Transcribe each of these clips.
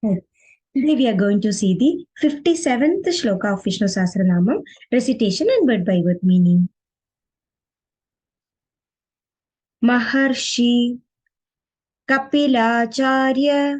Today we are going to see the 57th Shloka of Vishnu Sahasranamam, recitation and word by word meaning. Maharshi Kapilaachaaryah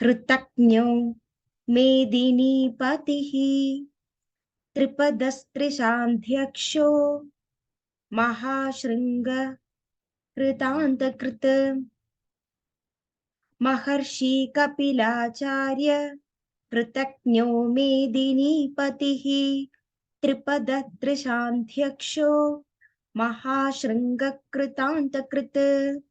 kritajno medineepatihi tripadastridasaadhyaksho mahaasringah kritaantakrith. Maharshi Kapilaachaaryah kritajno medineepatihi tripadastridasaadhyaksho mahaasringah kritaantakrith.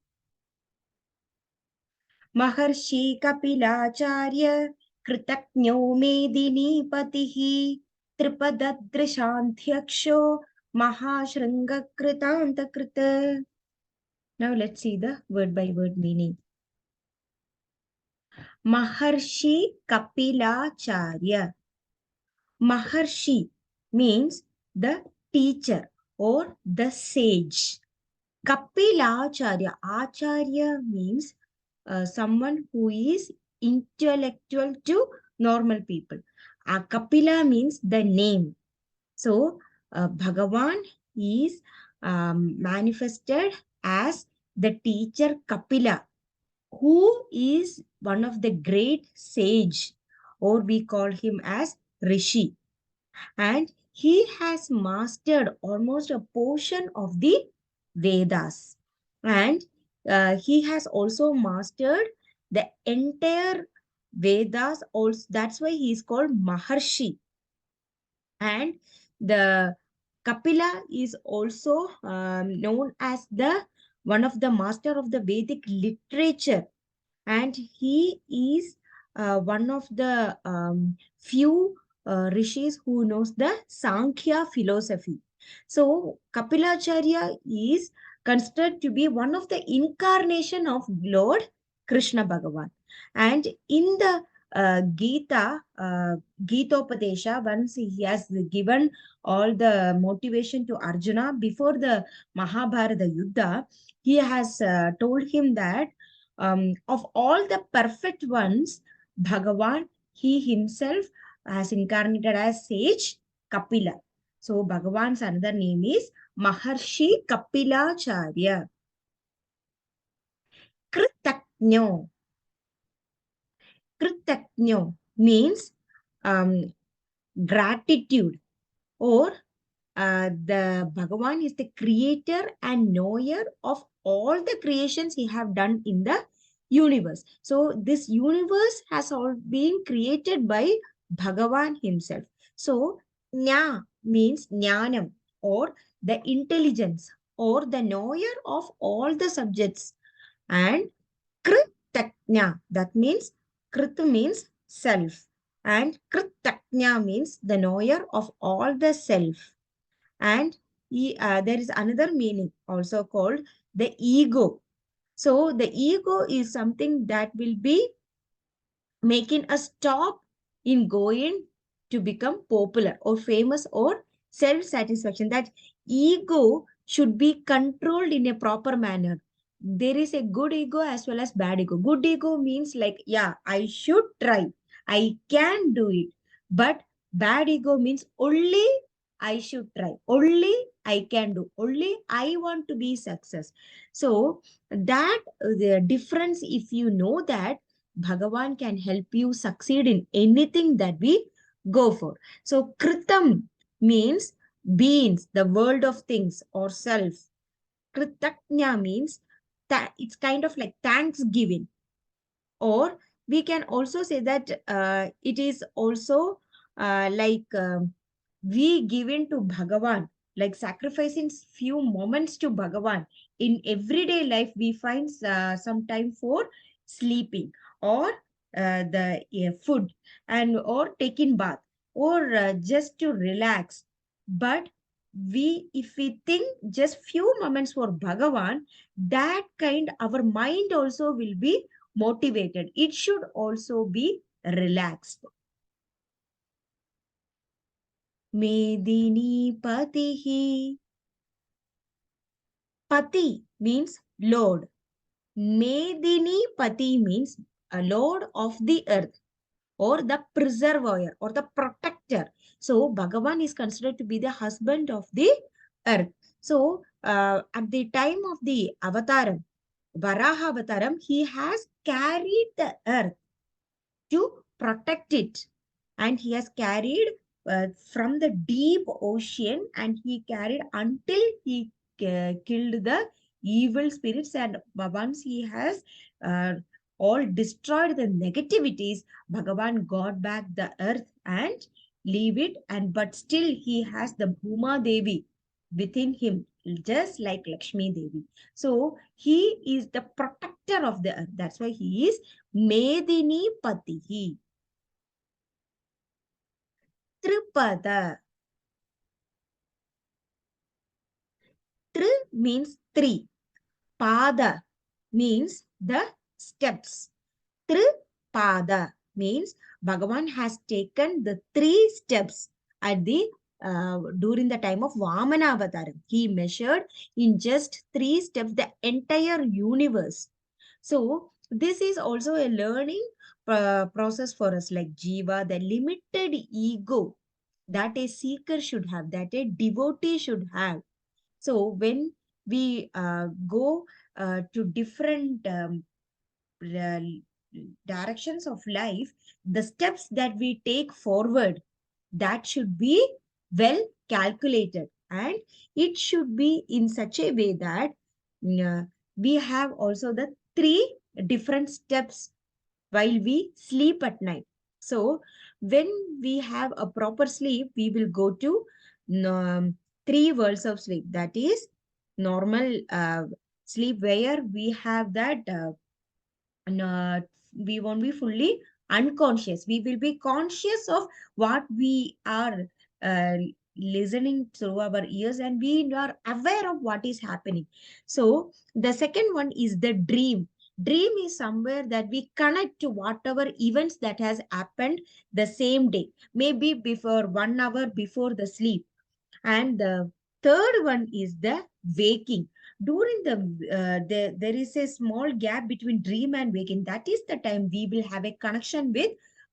Maharshi Kapilaachaaryah kritajno medineepatihi tripadastridasaadhyaksho mahaasringah kritaantakrith. Now let's see the word by word meaning. Maharshi Kapilaachaaryah. Maharshi means the teacher or the sage. Kapilaacharya. Acharya means someone who is intellectual to normal people. Kapila means the name. So, Bhagavan is manifested as the teacher Kapila, who is one of the great sage, or we call him as Rishi. And he has mastered almost a portion of the Vedas. And he has also mastered the entire Vedas. Also, that's why he is called Maharshi. And the Kapila is also known as the one of the master of the Vedic literature. And he is one of the few rishis who knows the Saankhya philosophy. So Kapilaacharya is considered to be one of the incarnation of Lord Krishna Bhagavan. And in the Geeta, Geetopadesha, once he has given all the motivation to Arjuna before the Mahabharata Yuddha, he has told him that of all the perfect ones, Bhagavan, he himself has incarnated as sage Kapila. So Bhagavan's another name is Maharshi Kapilaacharya. Kritajno. Kritajno means gratitude, or the Bhagavan is the creator and knower of all the creations he have done in the universe. So this universe has all been created by Bhagavan himself. So Nya means Jnanam, or the intelligence, or the knower of all the subjects. And Kritajna, that means Krit means self, and Kritajna means the knower of all the self. And there is another meaning also called the ego. So the ego is something that will be making us stop in going to become popular or famous or self-satisfaction. That ego should be controlled in a proper manner. There is a good ego as well as bad ego. Good ego means like, yeah, I should try, I can do it. But bad ego means only I should try, only I can do, only I want to be success. So that the difference, if you know that, Bhagavan can help you succeed in anything that we go for. So Kritam means beings, the world of things or self. Kritajna means that it's kind of like thanksgiving. Or we can also say that it is also we given to Bhagavan, like sacrificing few moments to Bhagavan. In everyday life, we find some time for sleeping, or the food, and or taking bath, or just to relax. But if we think just few moments for Bhagavan, that kind our mind also will be motivated. It should also be relaxed. Medineepatihi. Pati means Lord. Medineepati means lord of the earth, or the preserver, or the protector. So Bhagavan is considered to be the husband of the earth. So at the time of the avataram, Varaha avataram, he has carried the earth to protect it. And he has carried from the deep ocean, and he carried until he killed the evil spirits. And once he has uh, all destroyed the negativities, Bhagavan got back the earth and leave it. And but still he has the Bhuma Devi within him, just like Lakshmi Devi. So he is the protector of the earth. That's why he is medineepatihi. Tripada. Tri means three. Pada means the steps. Tripada means Bhagavan has taken the 3 steps at the during the time of Vamana Avataram. He measured in just 3 steps the entire universe. So this is also a learning process for us, like Jiva, the limited ego that a seeker should have, that a devotee should have. So when we go to different uh, directions of life, the steps that we take forward, that should be well calculated, and it should be in such a way that uh, we have also the 3 different steps while we sleep at night. So when we have a proper sleep, we will go to 3 worlds of sleep. That is normal sleep, where we have that we won't be fully unconscious. We will be conscious of what we are uh, listening through our ears, and we are aware of what is happening. So the second one is the dream. Dream is somewhere that we connect to whatever events that has happened the same day, maybe before 1 hour before the sleep. And the third one is the waking. During there is a small gap between dream and waking. That is the time we will have a connection with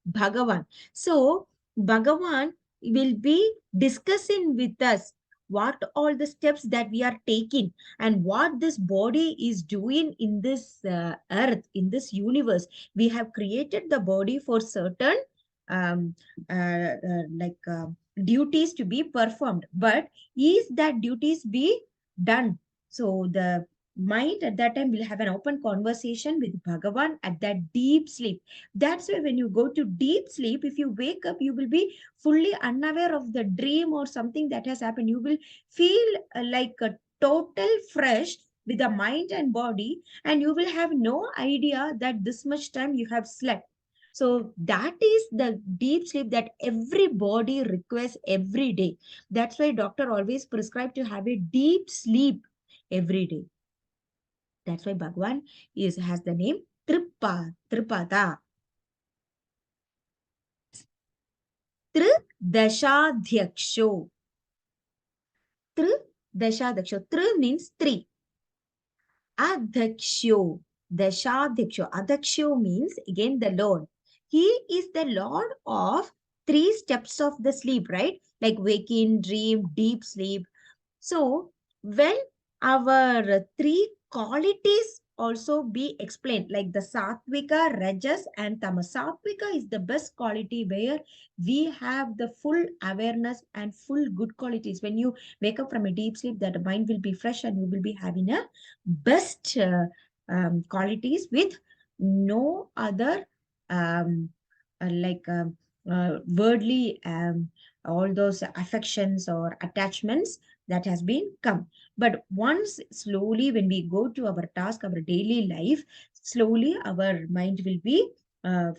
Bhagavan. So Bhagavan will be discussing with us what all the steps that we are taking, and what this body is doing in this earth, in this universe. We have created the body for certain um, like duties to be performed, but is that duties be done? So the mind at that time will have an open conversation with Bhagavan at that deep sleep. That's why when you go to deep sleep, if you wake up, you will be fully unaware of the dream or something that has happened. You will feel like a total fresh with the mind and body, and you will have no idea that this much time you have slept. So that is the deep sleep that every body requests every day. That's why doctor always prescribe to have a deep sleep every day. That's why Bhagwan has the name Tripada. Tripadashaadhyaksho. Tripadashaadhyaksho. Tri means 3. Adhaksho. Dashadhaksho. Adhaksho means again the Lord. He is the Lord of 3 steps of the sleep, right? Like waking, dream, deep sleep. So when our 3 qualities also be explained, like the Sattvika, Rajas, and Tamas. Sattvika is the best quality, where we have the full awareness and full good qualities. When you wake up from a deep sleep, that mind will be fresh, and you will be having a best qualities with no other like worldly all those affections or attachments that has been come. But once slowly, when we go to our task, our daily life, slowly our mind will be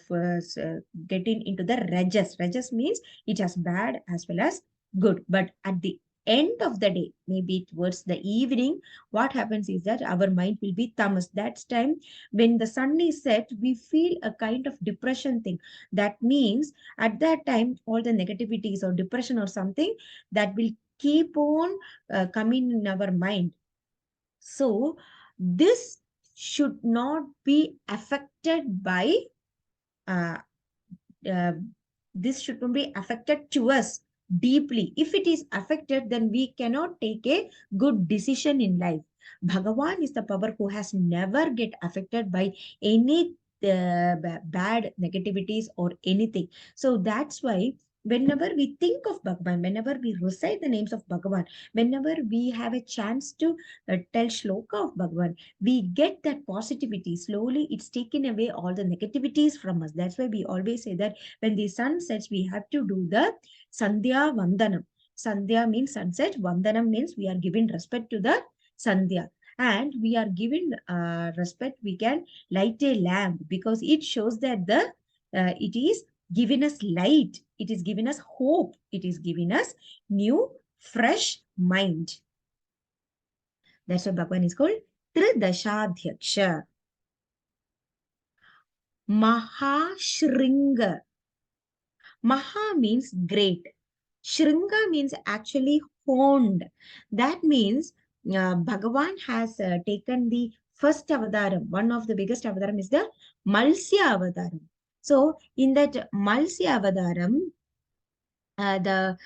first, getting into the rajas. Rajas means it has bad as well as good. But at the end of the day, maybe towards the evening, what happens is that our mind will be tamas. That's time when the sun is set, we feel a kind of depression thing. That means at that time, all the negativities or depression or something that will keep on coming in our mind. So this should not be affected by uh, uh, this shouldn't be affected to us deeply. If it is affected, then we cannot take a good decision in life. Bhagavan is the power who has never get affected by any bad negativities or anything. So that's why whenever we think of Bhagavan, whenever we recite the names of Bhagavan, whenever we have a chance to tell Shloka of Bhagavan, we get that positivity. Slowly, it's taken away all the negativities from us. That's why we always say that when the sun sets, we have to do the Sandhya Vandanam. Sandhya means sunset. Vandanam means we are giving respect to the Sandhya. And we are given respect. We can light a lamp because it shows that it is giving us light. It is giving us hope. It is giving us new, fresh mind. That's why Bhagavan is called tripadastridashaadhyaksho. Mahaasringah. Maha means great. Shringa means actually honed. That means Bhagavan has taken the first avataram. One of the biggest avataram is the Malsya avataram. So in that Malsya avataram, the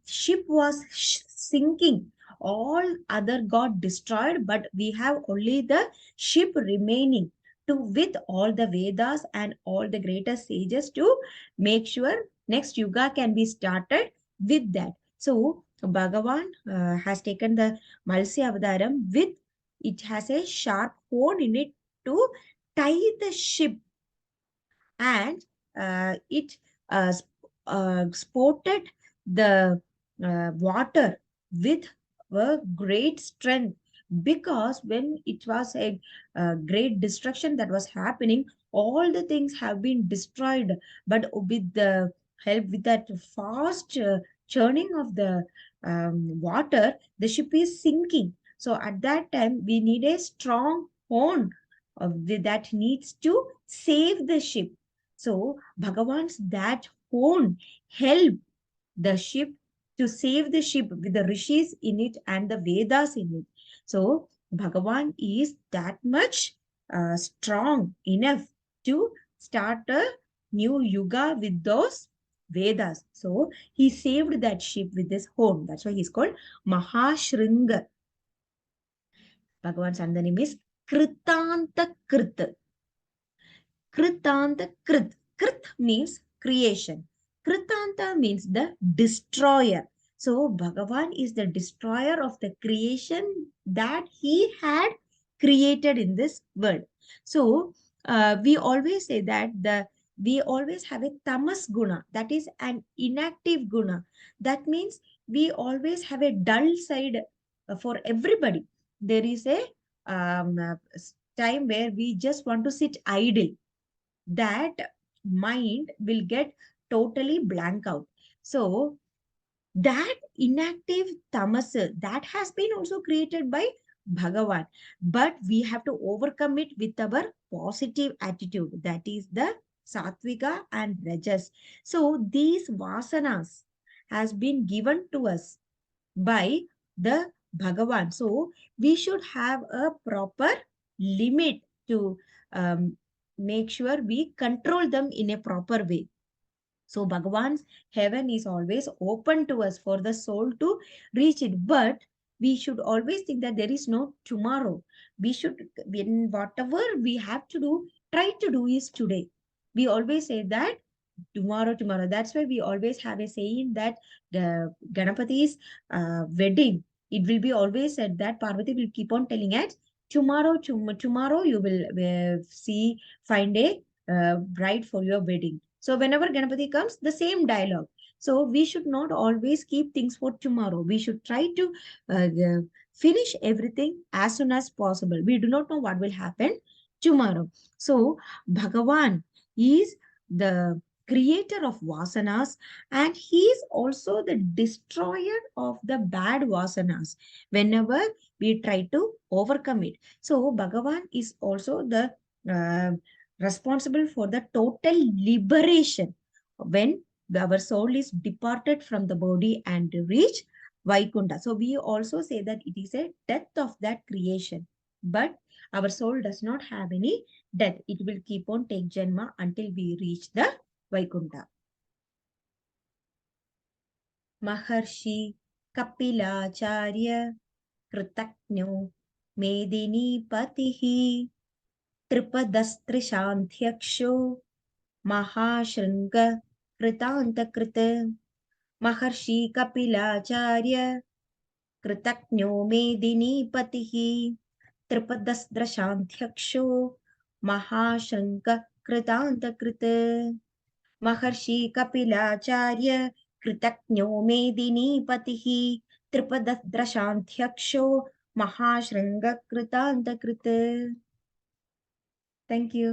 ship was sinking. All other got destroyed, but we have only the ship remaining to with all the Vedas and all the greatest sages to make sure next yuga can be started with that. So Bhagavan has taken the Malsya Avataram with it has a sharp horn in it to tie the ship, and it uh, sported the water with a great strength, because when it was a great destruction that was happening, all the things have been destroyed, but with the help with that fast churning of the water, the ship is sinking. So at that time we need a strong horn that needs to save the ship. So Bhagavan's that horn help the ship to save the ship with the Rishis in it and the Vedas in it. So Bhagavan is that much strong enough to start a new yuga with those Vedas. So he saved that ship with his horn. That's why he's called Mahaasringah. Bhagavan's other name is Kritantakrith. Kritantakrith. Krith means creation. Kritanta means the destroyer. So Bhagavan is the destroyer of the creation that he had created in this world. So we always say that we always have a tamas guna, that is an inactive guna. That means we always have a dull side for everybody. There is a time where we just want to sit idle, that mind will get totally blank out. So that inactive tamas that has been also created by Bhagavan, but we have to overcome it with our positive attitude. That is the Satvika and Rajas. So these vasanas has been given to us by the Bhagavan. So we should have a proper limit to make sure we control them in a proper way. So Bhagavan's heaven is always open to us for the soul to reach it. But we should always think that there is no tomorrow. We should, when whatever we have to do, try to do is today. We always say that tomorrow. That's why we always have a saying that the Ganapati's wedding, it will be always said that Parvati will keep on telling us, tomorrow you will find a bride for your wedding. So whenever Ganapati comes, the same dialogue. So we should not always keep things for tomorrow. We should try to finish everything as soon as possible. We do not know what will happen tomorrow. So Bhagavan is the creator of vasanas, and he is also the destroyer of the bad vasanas whenever we try to overcome it. So Bhagavan is also the responsible for the total liberation when our soul is departed from the body and reach Vaikunta. So we also say that it is a death of that creation, but our soul does not have any death. It will keep on take janma until we reach the Vaikuntha. Maharshi Kapilaachaaryah Kritajno medineepatihi tripadastridasaadhyaksho mahaasringah kritaantakrith. Maharshi Kapilaachaaryah Kritajno medineepatihi tripadastridasaadhyaksho mahaasringah kritaantakrith. Maharshi Kapilaachaaryah Kritajno medineepatihi tripadastridasaadhyaksho mahaasringah kritaantakrith. Thank you.